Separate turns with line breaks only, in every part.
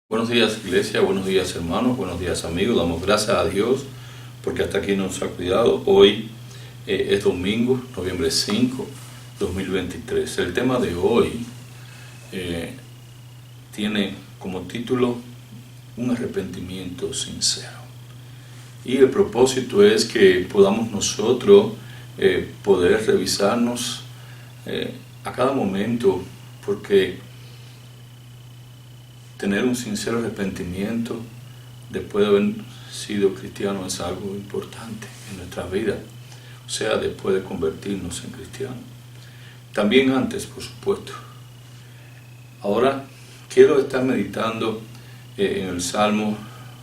Buenos días, iglesia, buenos días, hermanos, buenos días, amigos. Damos gracias a Dios porque hasta aquí nos ha cuidado. Hoy es domingo, noviembre 5, 2023. El tema de hoy tiene como título un arrepentimiento sincero. Y el propósito es que podamos nosotros poder revisarnos a cada momento, porque tener un sincero arrepentimiento después de haber sido cristiano es algo importante en nuestra vida, o sea, después de convertirnos en cristianos. También antes, por supuesto. Ahora quiero estar meditando en el Salmo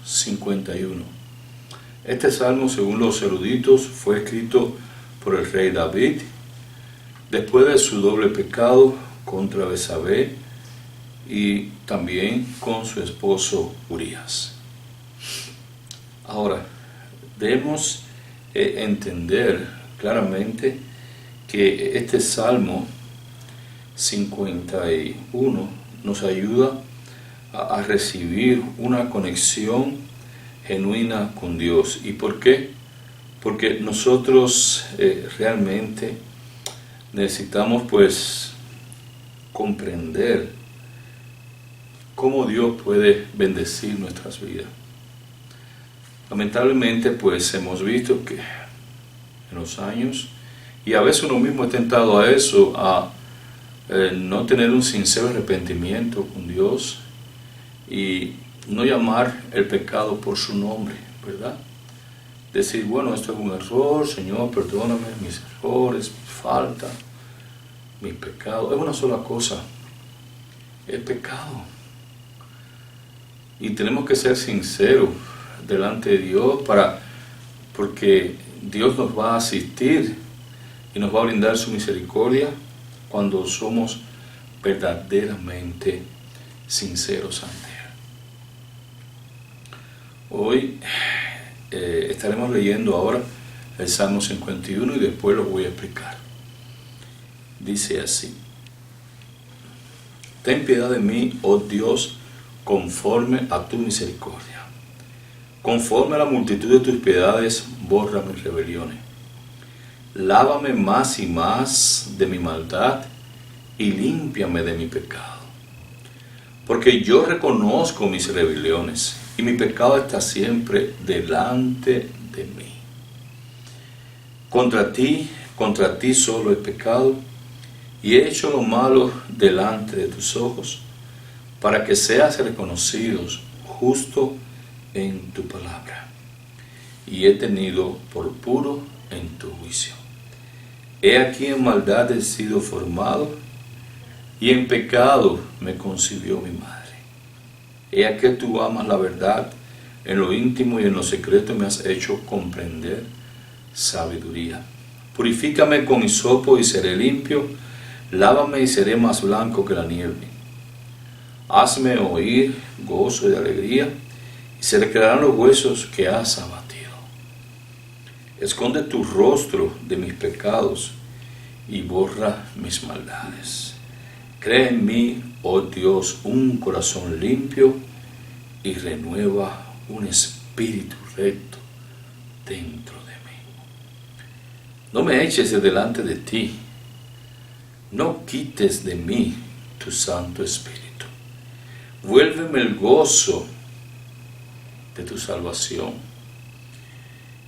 51. Este salmo, según los eruditos, fue escrito por el rey David después de su doble pecado contra Betsabé y también con su esposo Urías. Ahora, debemos entender claramente que este Salmo 51 nos ayuda a recibir una conexión genuina con Dios. ¿Y por qué? Porque nosotros realmente necesitamos comprender cómo Dios puede bendecir nuestras vidas. Lamentablemente hemos visto que en los años, y a veces uno mismo es tentado a eso, a no tener un sincero arrepentimiento con Dios y no llamar el pecado por su nombre, ¿verdad? Decir, bueno, esto es un error, Señor, perdóname mis errores, mis faltas, mis pecados. Es una sola cosa, el pecado. Y tenemos que ser sinceros delante de Dios porque Dios nos va a asistir y nos va a brindar su misericordia cuando somos verdaderamente sinceros ante Él. Hoy estaremos leyendo ahora el Salmo 51 y después lo voy a explicar. Dice así: Ten piedad de mí, oh Dios, conforme a tu misericordia. Conforme a la multitud de tus piedades, borra mis rebeliones. Lávame más y más de mi maldad y límpiame de mi pecado. Porque yo reconozco mis rebeliones y mi pecado está siempre delante de mí. Contra ti solo he pecado y he hecho lo malo delante de tus ojos, para que seas reconocidos justo en tu palabra, y he tenido por puro en tu juicio. He aquí en maldad he sido formado, y en pecado me concibió mi madre. He aquí tú amas la verdad, en lo íntimo y en lo secreto me has hecho comprender sabiduría. Purifícame con hisopo y seré limpio, lávame y seré más blanco que la nieve. Hazme oír gozo y alegría, y se recrearán los huesos que has abatido. Esconde tu rostro de mis pecados y borra mis maldades. Crea en mí, oh Dios, un corazón limpio y renueva un espíritu recto dentro de mí. No me eches de delante de ti, no quites de mí tu Santo Espíritu. Vuélveme el gozo de tu salvación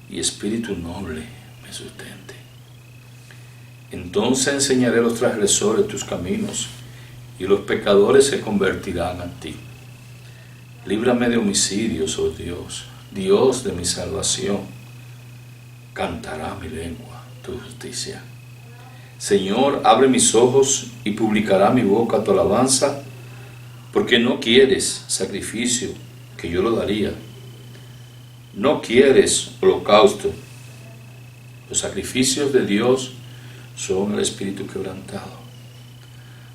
y espíritu noble me sustente. Entonces enseñaré a los transgresores tus caminos y los pecadores se convertirán a ti. Líbrame de homicidios, oh Dios, Dios de mi salvación. Cantará mi lengua tu justicia. Señor, abre mis ojos y publicará mi boca tu alabanza, porque no quieres sacrificio, que yo lo daría. No quieres holocausto. Los sacrificios de Dios son el espíritu quebrantado.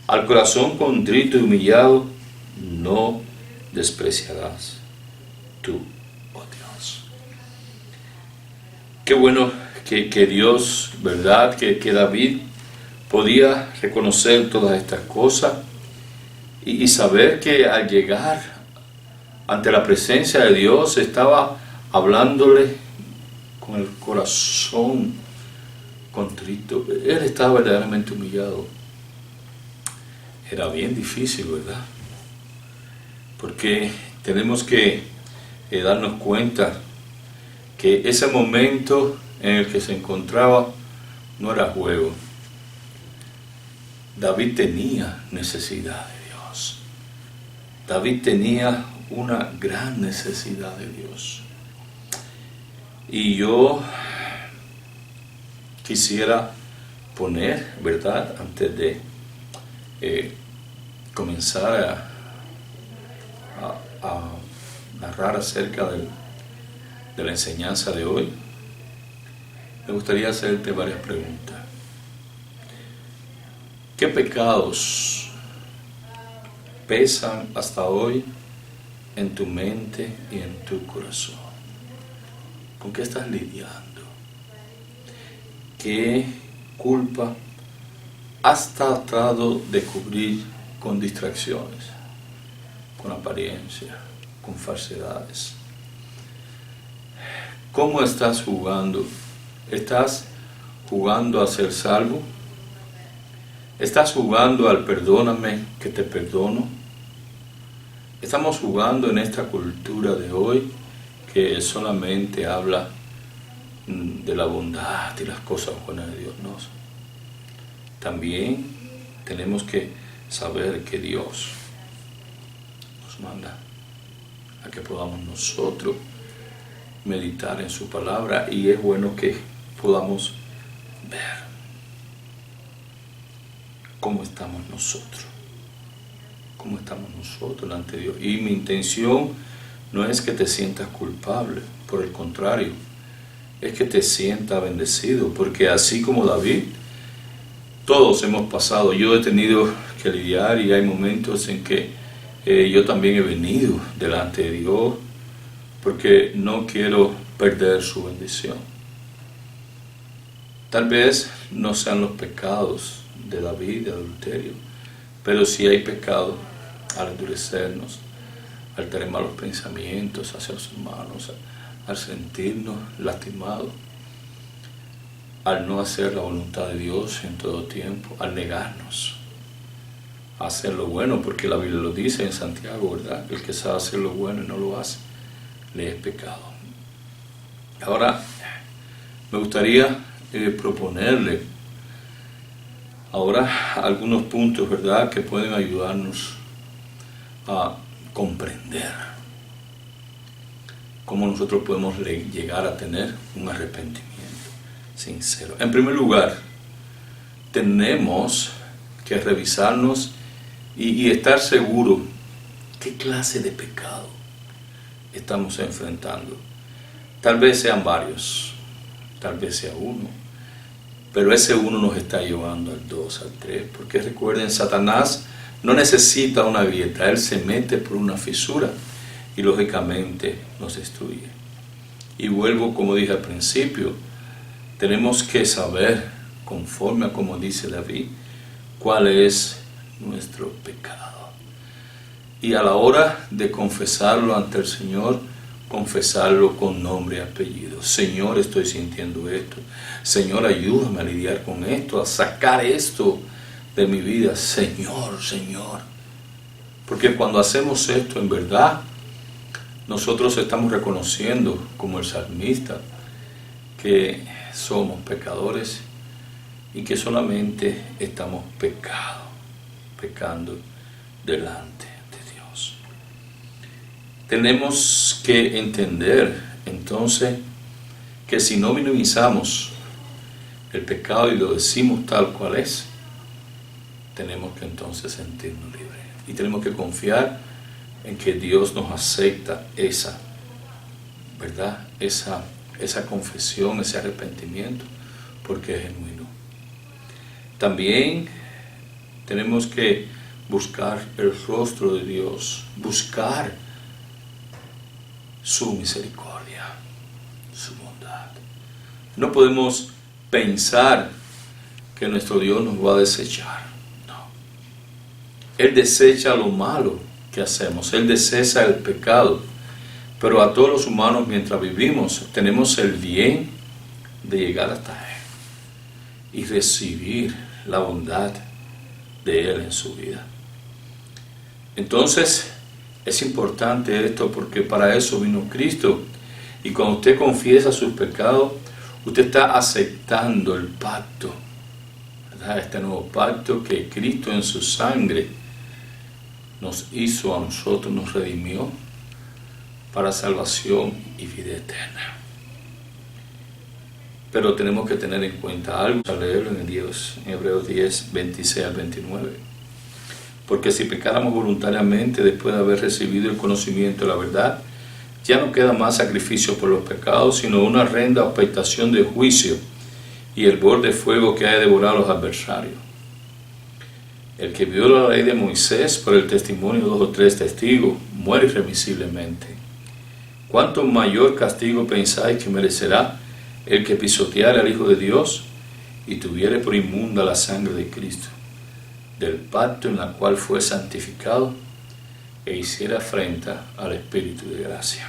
Al corazón contrito y humillado no despreciarás tú, oh Dios. Qué bueno que Dios, ¿verdad? Que David podía reconocer todas estas cosas y saber que al llegar ante la presencia de Dios, estaba hablándole con el corazón contrito. Él estaba verdaderamente humillado. Era bien difícil, ¿verdad? Porque tenemos que darnos cuenta que ese momento en el que se encontraba no era juego. David tenía necesidad de Dios. David tenía una gran necesidad de Dios. Y yo quisiera poner, ¿verdad?, antes de comenzar a narrar acerca de la enseñanza de hoy, me gustaría hacerte varias preguntas. ¿Qué pecados pesan hasta hoy en tu mente y en tu corazón? ¿Con qué estás lidiando? ¿Qué culpa has tratado de cubrir con distracciones, con apariencia, con falsedades? ¿Cómo estás jugando? ¿Estás jugando a ser salvo? ¿Estás jugando al perdóname que te perdono? Estamos jugando en esta cultura de hoy que solamente habla de la bondad y las cosas buenas de Dios. No. También tenemos que saber que Dios nos manda a que podamos nosotros meditar en su palabra, y es bueno que podamos ver cómo estamos nosotros delante de Dios. Y mi intención no es que te sientas culpable, por el contrario, es que te sientas bendecido, porque así como David, todos hemos pasado. Yo he tenido que lidiar, y hay momentos en que yo también he venido delante de Dios, porque no quiero perder su bendición. Tal vez no sean los pecados de David, de adulterio, pero sí hay pecado al endurecernos, al tener malos pensamientos hacia los hermanos, al sentirnos lastimados, al no hacer la voluntad de Dios en todo tiempo, al negarnos a hacer lo bueno, porque la Biblia lo dice en Santiago, ¿verdad? El que sabe hacer lo bueno y no lo hace, le es pecado. Ahora, me gustaría proponerle ahora algunos puntos, ¿verdad?, que pueden ayudarnos a comprender cómo nosotros podemos llegar a tener un arrepentimiento sincero. En primer lugar, tenemos que revisarnos y estar seguros qué clase de pecado estamos enfrentando. Tal vez sean varios, tal vez sea uno, pero ese uno nos está llevando al 2, al 3, porque recuerden, Satanás no necesita una grieta, él se mete por una fisura y lógicamente nos destruye. Y vuelvo, como dije al principio, tenemos que saber, conforme a como dice David, cuál es nuestro pecado. Y a la hora de confesarlo ante el Señor, confesarlo con nombre y apellido. Señor, estoy sintiendo esto. Señor, ayúdame a lidiar con esto, a sacar esto de mi vida. Señor, Señor. Porque cuando hacemos esto en verdad, nosotros estamos reconociendo, como el salmista, que somos pecadores y que solamente estamos pecando delante de Dios. Tenemos que entender entonces que si no minimizamos el pecado y lo decimos tal cual es, tenemos que entonces sentirnos libres y tenemos que confiar en que Dios nos acepta esa, ¿verdad?, esa confesión, ese arrepentimiento, porque es genuino. También tenemos que buscar el rostro de Dios, buscar su misericordia, su bondad. No podemos pensar que nuestro Dios nos va a desechar. No. Él desecha lo malo ¿qué hacemos? Él descesa el pecado, pero a todos los humanos mientras vivimos tenemos el bien de llegar hasta Él y recibir la bondad de Él en su vida. Entonces es importante esto porque para eso vino Cristo, y cuando usted confiesa sus pecados, usted está aceptando el pacto, ¿verdad? Este nuevo pacto que Cristo en su sangre nos hizo a nosotros, nos redimió para salvación y vida eterna. Pero tenemos que tener en cuenta algo, al leerlo en Hebreos 10, 26 al 29. Porque si pecáramos voluntariamente después de haber recibido el conocimiento de la verdad, ya no queda más sacrificio por los pecados, sino una horrenda expectación de juicio y el borde de fuego que ha de devorar a los adversarios. El que viola la ley de Moisés por el testimonio de 2 o 3 testigos muere irremisiblemente. ¿Cuánto mayor castigo pensáis que merecerá el que pisoteare al Hijo de Dios y tuviere por inmunda la sangre de Cristo, del pacto en la cual fue santificado, e hiciera afrenta al Espíritu de gracia?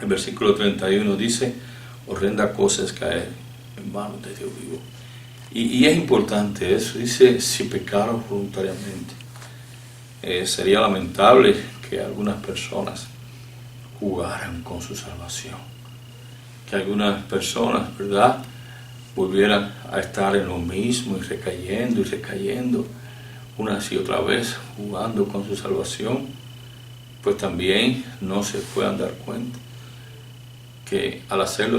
El versículo 31 dice: horrenda cosa es caer en manos de Dios vivo. Y es importante eso, dice, si pecaron voluntariamente. Sería lamentable que algunas personas jugaran con su salvación, que algunas personas, ¿verdad?, volvieran a estar en lo mismo y recayendo una y otra vez, jugando con su salvación, pues también no se puedan dar cuenta que al hacerlo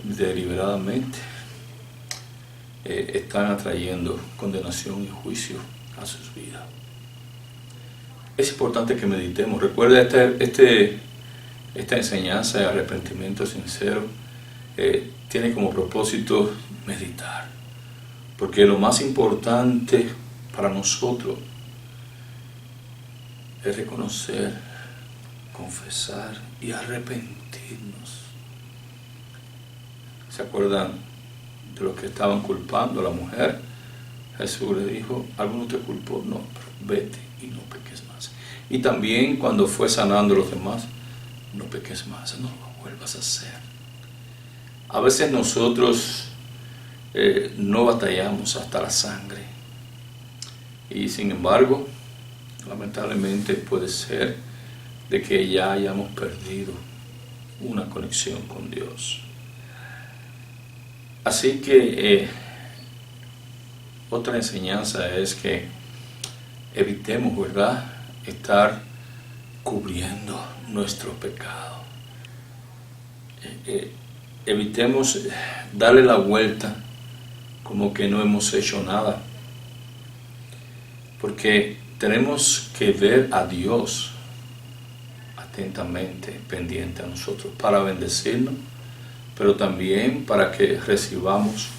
deliberadamente están atrayendo condenación y juicio a sus vidas. Es importante que meditemos. Recuerda esta enseñanza de arrepentimiento sincero tiene como propósito meditar, porque lo más importante para nosotros es reconocer, confesar y arrepentirnos. ¿Se acuerdan de los que estaban culpando a la mujer? Jesús le dijo: ¿alguno te culpó? No, pero vete y no peques más. Y también cuando fue sanando a los demás: no peques más, no lo vuelvas a hacer. A veces nosotros no batallamos hasta la sangre, y sin embargo, lamentablemente puede ser de que ya hayamos perdido una conexión con Dios. Así que otra enseñanza es que evitemos, ¿verdad?, estar cubriendo nuestro pecado. Evitemos darle la vuelta como que no hemos hecho nada, porque tenemos que ver a Dios atentamente pendiente a nosotros para bendecirnos, pero también para que recibamos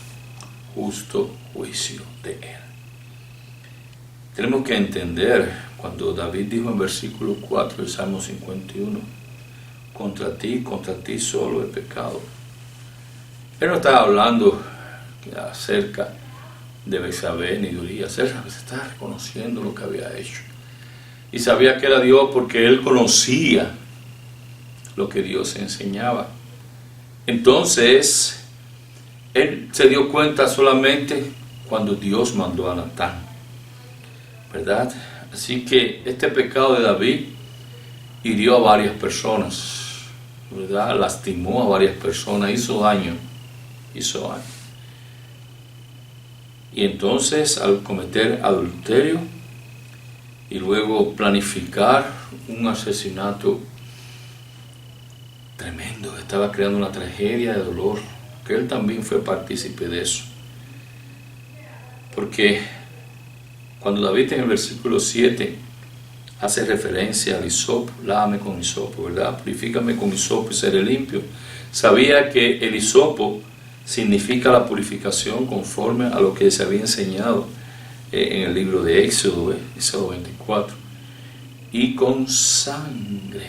justo juicio de Él. Tenemos que entender cuando David dijo en versículo 4 del Salmo 51: contra ti solo he pecado. Él no estaba hablando acerca de Betsabé ni de Urías. Él estaba reconociendo lo que había hecho y sabía que era Dios, porque él conocía lo que Dios enseñaba. Entonces él se dio cuenta solamente cuando Dios mandó a Natán, ¿verdad? Así que este pecado de David hirió a varias personas, ¿verdad? Lastimó a varias personas, hizo daño. Y entonces, al cometer adulterio y luego planificar un asesinato tremendo, estaba creando una tragedia de dolor, que él también fue partícipe de eso. Porque cuando David en el versículo 7 hace referencia al hisopo: lávame con hisopo, ¿verdad? Purifícame con hisopo y seré limpio. Sabía que el hisopo significa la purificación conforme a lo que se había enseñado en el libro de Éxodo, Éxodo 24. Y con sangre.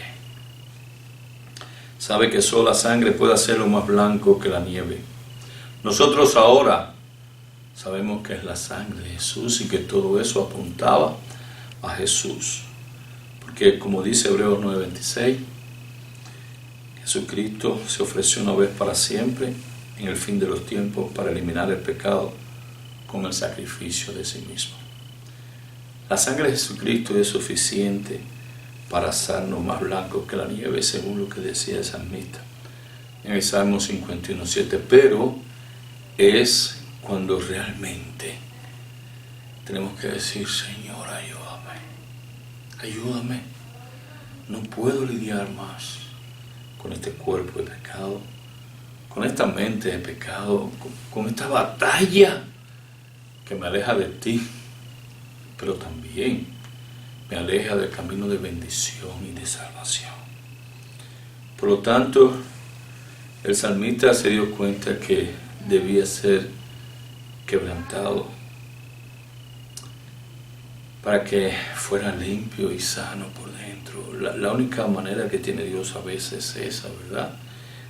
Sabe que solo la sangre puede hacerlo más blanco que la nieve. Nosotros ahora sabemos que es la sangre de Jesús y que todo eso apuntaba a Jesús. Porque como dice Hebreos 9:26, Jesucristo se ofreció una vez para siempre en el fin de los tiempos para eliminar el pecado con el sacrificio de sí mismo. La sangre de Jesucristo es suficiente para hacernos más blancos que la nieve, según lo que decía el salmista en el Salmo 51:7, pero es cuando realmente tenemos que decir: Señor, ayúdame, no puedo lidiar más con este cuerpo de pecado, con esta mente de pecado, con esta batalla que me aleja de ti, pero también me aleja del camino de bendición y de salvación. Por lo tanto, el salmista se dio cuenta que debía ser quebrantado para que fuera limpio y sano por dentro. La única manera que tiene Dios a veces es esa, ¿verdad?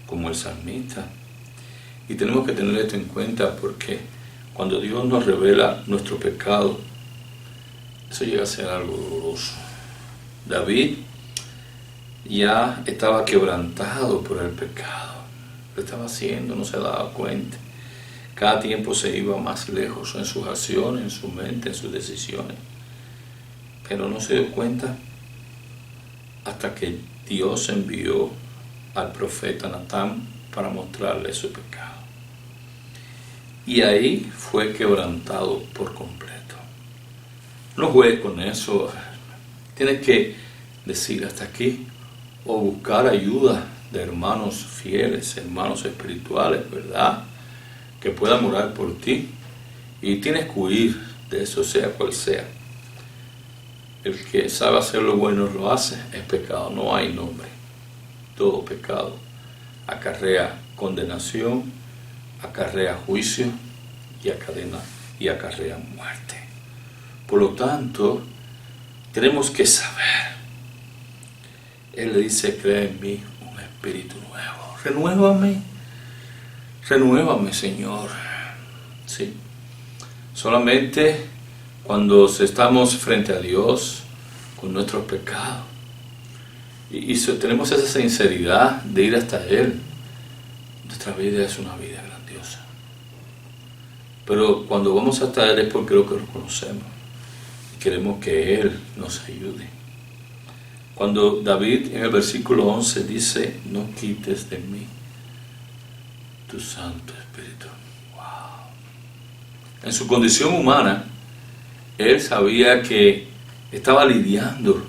Como el salmista. Y tenemos que tener esto en cuenta porque cuando Dios nos revela nuestro pecado, eso llega a ser algo doloroso. David ya estaba quebrantado por el pecado. Lo estaba haciendo, no se daba cuenta. Cada tiempo se iba más lejos en sus acciones, en su mente, en sus decisiones. Pero no se dio cuenta hasta que Dios envió al profeta Natán para mostrarle su pecado. Y ahí fue quebrantado por completo. No juegues con eso. Tienes que decir hasta aquí o buscar ayuda de hermanos fieles, hermanos espirituales, ¿verdad? Que puedan orar por ti. Y tienes que huir de eso, sea cual sea. El que sabe hacer lo bueno lo hace, es pecado, no hay nombre. Todo pecado acarrea condenación, acarrea juicio y acarrea muerte. Por lo tanto, tenemos que saber. Él le dice: crea en mí un espíritu nuevo. Renuévame, Señor. Sí. Solamente cuando estamos frente a Dios con nuestros pecados y tenemos esa sinceridad de ir hasta Él, nuestra vida es una vida grandiosa. Pero cuando vamos hasta Él es porque lo conocemos y queremos que Él nos ayude. Cuando David en el versículo 11 dice: no quites de mí tu Santo Espíritu. Wow. En su condición humana, él sabía que estaba lidiando,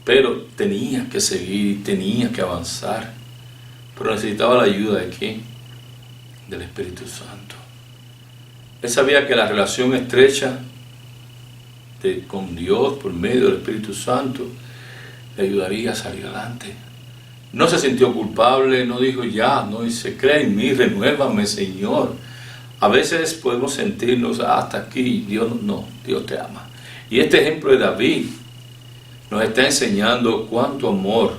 pero tenía que seguir, tenía que avanzar. Pero necesitaba la ayuda de ¿quién? Del Espíritu Santo. Él sabía que la relación estrecha con Dios por medio del Espíritu Santo le ayudaría a salir adelante. No se sintió culpable, no dijo no dice: cree en mí, renuévame, Señor. A veces podemos sentirnos hasta aquí, Dios te ama. Y este ejemplo de David nos está enseñando cuánto amor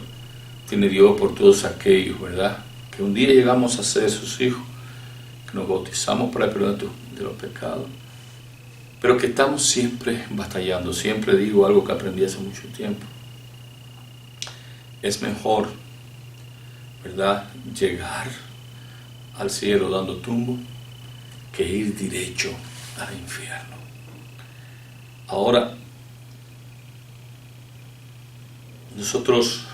tiene Dios por todos aquellos, ¿verdad? Que un día llegamos a ser sus hijos, que nos bautizamos para el perdón de los pecados, pero que estamos siempre batallando. Siempre digo algo que aprendí hace mucho tiempo: es mejor, ¿verdad?, llegar al cielo dando tumbo que ir derecho al infierno. Ahora, nosotros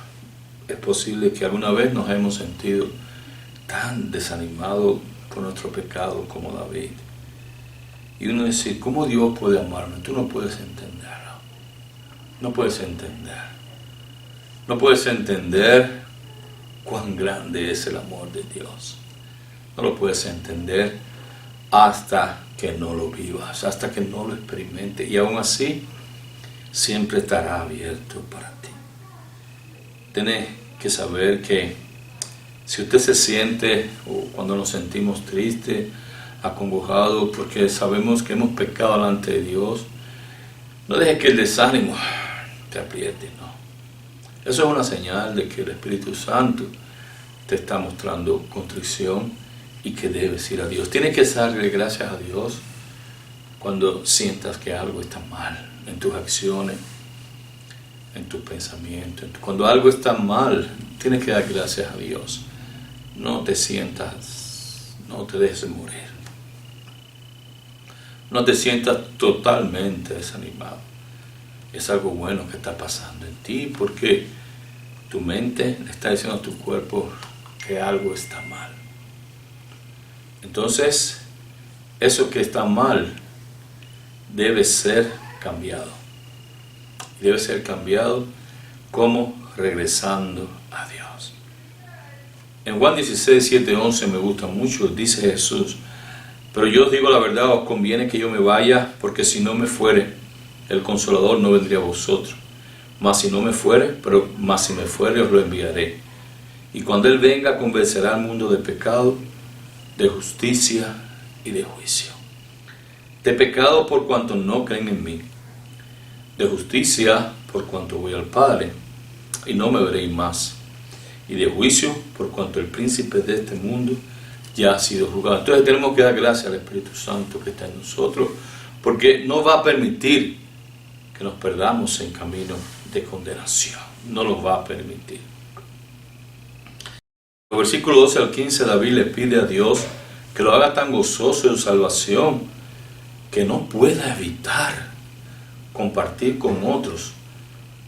es posible que alguna vez nos hemos sentido tan desanimados por nuestro pecado como David. Y uno dice: ¿cómo Dios puede amarme? Tú no puedes entenderlo. No puedes entender. No puedes entender cuán grande es el amor de Dios. No lo puedes entender hasta que no lo vivas, hasta que no lo experimentes. Y aún así, siempre estará abierto para ti. Tienes que saber que si usted se siente, o cuando nos sentimos tristes, acongojados, porque sabemos que hemos pecado delante de Dios, no deje que el desánimo te apriete, no. Eso es una señal de que el Espíritu Santo te está mostrando constricción y que debes ir a Dios. Tienes que darle gracias a Dios cuando sientas que algo está mal en tus acciones, en tu pensamiento. Cuando algo está mal, tienes que dar gracias a Dios. No te sientas, no te dejes morir. No te sientas totalmente desanimado. Es algo bueno que está pasando en ti, porque tu mente le está diciendo a tu cuerpo que algo está mal. Entonces, eso que está mal debe ser cambiado. Debe ser cambiado como regresando a Dios. En Juan 16, 7, 11 me gusta mucho, dice Jesús: pero yo os digo la verdad, os conviene que yo me vaya, porque si no me fuere, el Consolador no vendría a vosotros. Mas si me fuere, os lo enviaré. Y cuando Él venga, convencerá al mundo de pecado, de justicia y de juicio. De pecado por cuanto no creen en mí. De justicia por cuanto voy al Padre y no me veréis más. Y de juicio por cuanto el príncipe de este mundo ya ha sido juzgado. Entonces tenemos que dar gracias al Espíritu Santo que está en nosotros, porque no va a permitir que nos perdamos en camino de condenación. No lo va a permitir. En el versículo 12 al 15, David le pide a Dios que lo haga tan gozoso de su salvación que no pueda evitar compartir con otros,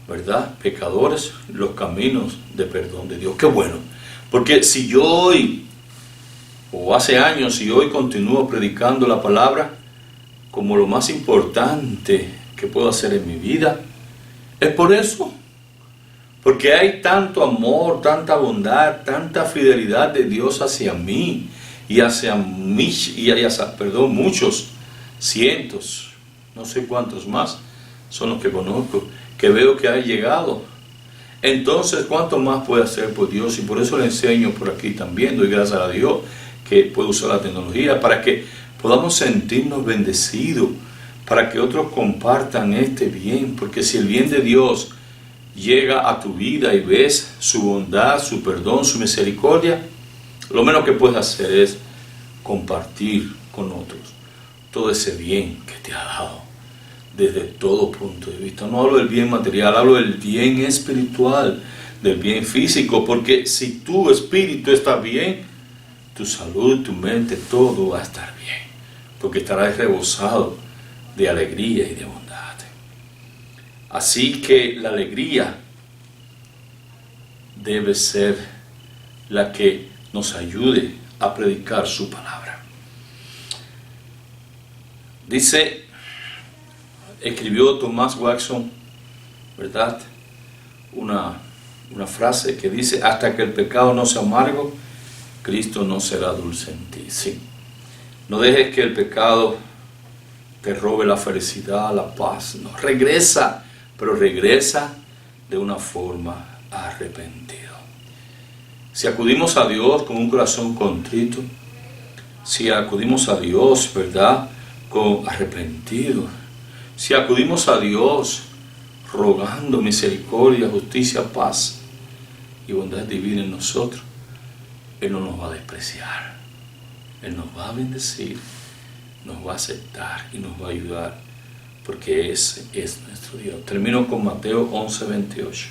¿verdad?, pecadores, los caminos de perdón de Dios. Qué bueno, porque si yo hoy, o hace años, y hoy continúo predicando la palabra como lo más importante que puedo hacer en mi vida, es por eso. Porque hay tanto amor, tanta bondad, tanta fidelidad de Dios hacia mí y hacia muchos, cientos, no sé cuántos más son los que conozco, que veo que han llegado. Entonces, ¿cuánto más puede hacer por Dios? Y por eso le enseño por aquí también, doy gracias a Dios que puedo usar la tecnología para que podamos sentirnos bendecidos, para que otros compartan este bien, porque si el bien de Dios llega a tu vida y ves su bondad, su perdón, su misericordia, lo menos que puedes hacer es compartir con otros todo ese bien que te ha dado desde todo punto de vista. No hablo del bien material, hablo del bien espiritual, del bien físico, porque si tu espíritu está bien, tu salud, tu mente, todo va a estar bien, porque estarás rebosado de alegría y de bondad. Así que la alegría debe ser la que nos ayude a predicar su palabra. Escribió Thomas Watson, ¿verdad?, una frase que dice: hasta que el pecado no sea amargo, Cristo no será dulce en ti. Sí. No dejes que el pecado te robe la felicidad, la paz. No, regresa, pero regresa de una forma arrepentido. Si acudimos a Dios con un corazón contrito, si acudimos a Dios, ¿verdad?, con arrepentido, si acudimos a Dios rogando misericordia, justicia, paz y bondad divina en nosotros, Él no nos va a despreciar. Él nos va a bendecir, nos va a aceptar y nos va a ayudar, porque ese es nuestro Dios. Termino con Mateo 11:28.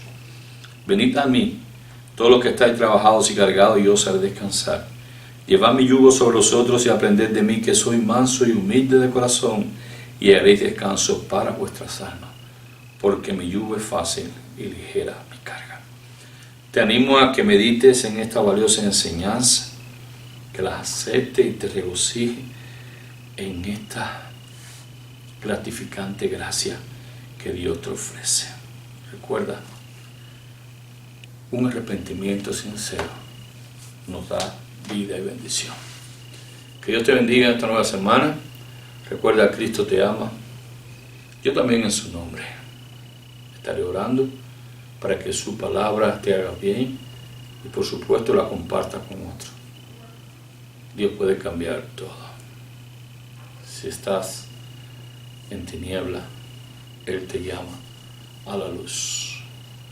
Venid a mí, todos los que estáis trabajados y cargados, y yo os haré descansar. Llevad mi yugo sobre vosotros y aprended de mí, que soy manso y humilde de corazón, y haréis descanso para vuestras almas, porque mi yugo es fácil y ligera mi carga. Te animo a que medites en esta valiosa enseñanza, que las aceptes y te regocijes en esta gratificante gracia que Dios te ofrece. Recuerda, un arrepentimiento sincero nos da vida y bendición. Que Dios te bendiga en esta nueva semana. Recuerda, Cristo te ama. Yo también, en su nombre, estaré orando para que su palabra te haga bien y, por supuesto, la compartas con otros. Dios puede cambiar todo. Si estás en tiniebla, Él te llama a la luz.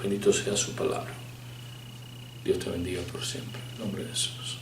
Bendito sea su palabra. Dios te bendiga por siempre. En nombre de Jesús.